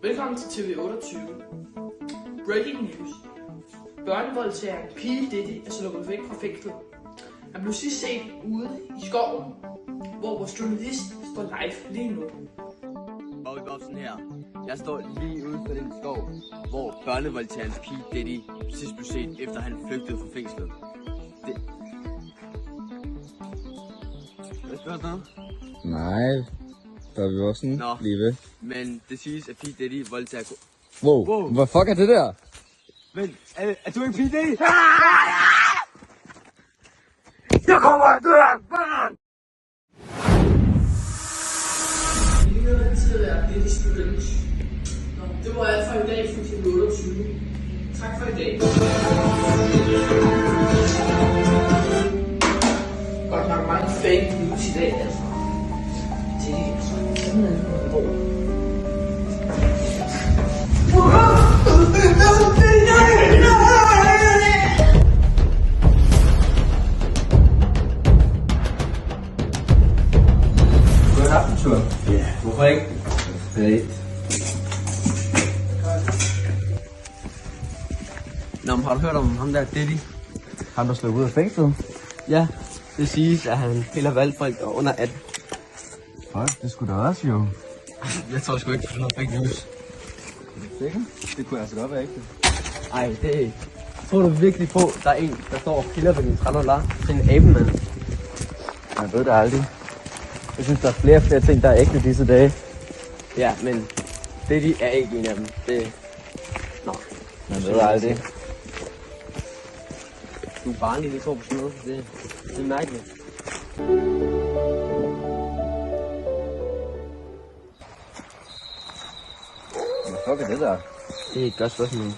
Velkommen til TV28. Breaking news. Børnevoldtageren P. Diddy er sluppet væk fra fængslet. Han blev sidst set ude i skoven, hvor vores journalist står live lige nu. Sådan her. Jeg står lige ude for den skov, hvor børnevoldtageren P. Diddy sidst blev set, efter han flygtede fra fængslet. Hvad spørger du? Nej, der vil også sådan blive ved. Men det siges, at P. Diddy voldtager... Wow, hvad fuck er det der? Men, er du ikke P. Diddy? Jeg kommer af døren, barn! I nyhederne til at være Diddy Students. Det var alt for i dag fra TV28. Tak for i dag. Godt nok mange fake news i dag, altså. Det er sådan noget hvor. Ja, hvorfor ikke? Perfekt. Nå, men har du hørt om ham der Diddy? Ham der slog ud af fængslet? Ja, det siges, at han helt har valgt folk der er under 18. Fuck, det skulle da også jo. Jeg tror sgu ikke, det er noget fake news. Sikker? Det kunne altså godt være ægte. Ej, det er ikke. Tror du virkelig på, der er en, der står og piller ved din $30 til en abemand? Man ved det aldrig. Jeg synes, der er flere og flere ting, der er ægte disse dage. Ja, men Diddy er ikke en af dem. Det... Nå. Man ved aldrig. Du er barnlig, der tror på sådan noget. Det er mærkeligt. Hvad fuck er det der? Det er et godt spørgsmål. Det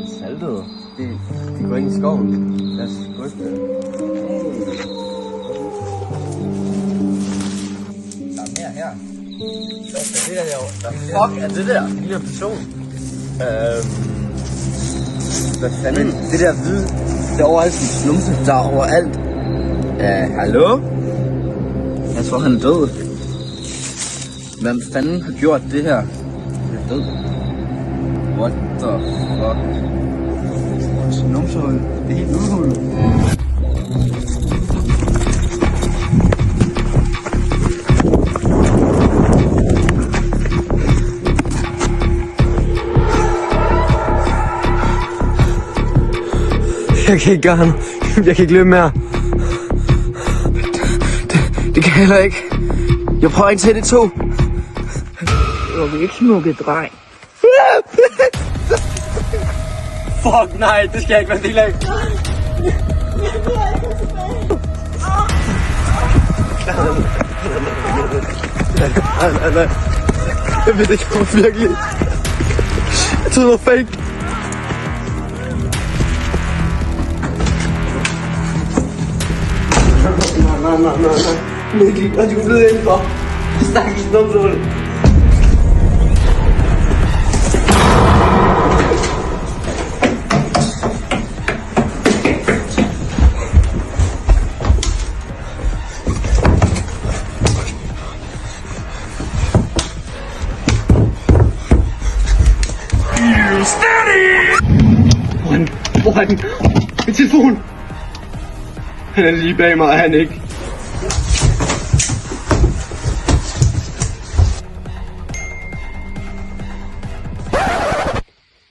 er saltet. De går ind i skoven. Lad os gå efter det. Der er mere her. Hvad er det der derovre? Hvad fuck er det der? En lille person. Hvad fanden? Det der hvide, det er overalt som slumse. Der er overalt. Hallo? Jeg tror, han er død. Hvem fanden har gjort det her? Han er død. What the fuck? Slumsehul. Det er helt udhullet. Jeg kan ikke gøre ham. Jeg kan ikke løbe mere. Det kan jeg heller ikke. Jeg prøver en til det to. Du vil ikke smukke, dreng. Fuck nej, det skal jeg ikke være en del af. Nej. Jeg ved det ikke, hvor virkelig. Jeg troede, det var fake. Nej. Mikkel, hvad er du blevet indenfor? Stakkels numsål. Hvor er den? Min telefon! Han er lige bag mig, er han ikke?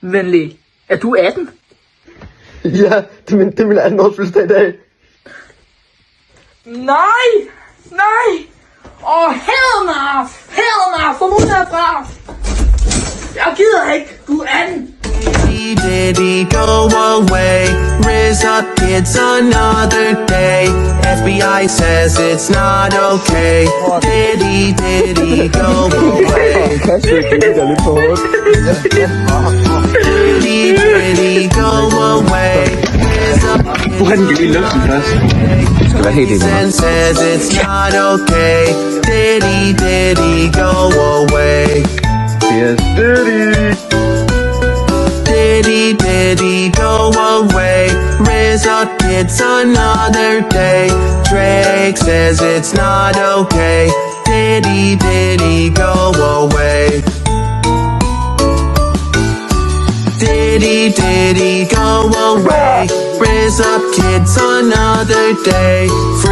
Venlig, er du 18? Ja, det er min 18-års fødselsdag i dag. Nej! Hell no! Få mig derfra! Jeg gider ikke! Du er 18! Diddy, go away. RZA, it's another day. FBI says it's not okay. Diddy, go away. Diddy, go away. RZA says it's not okay. Diddy, go away. Yes, Diddy. Diddy, go away. RZA Riz up, it's another day. Drake says it's not okay. Diddy, Diddy, go away. Diddy, Diddy, go away. Riz up, kids, another day. Free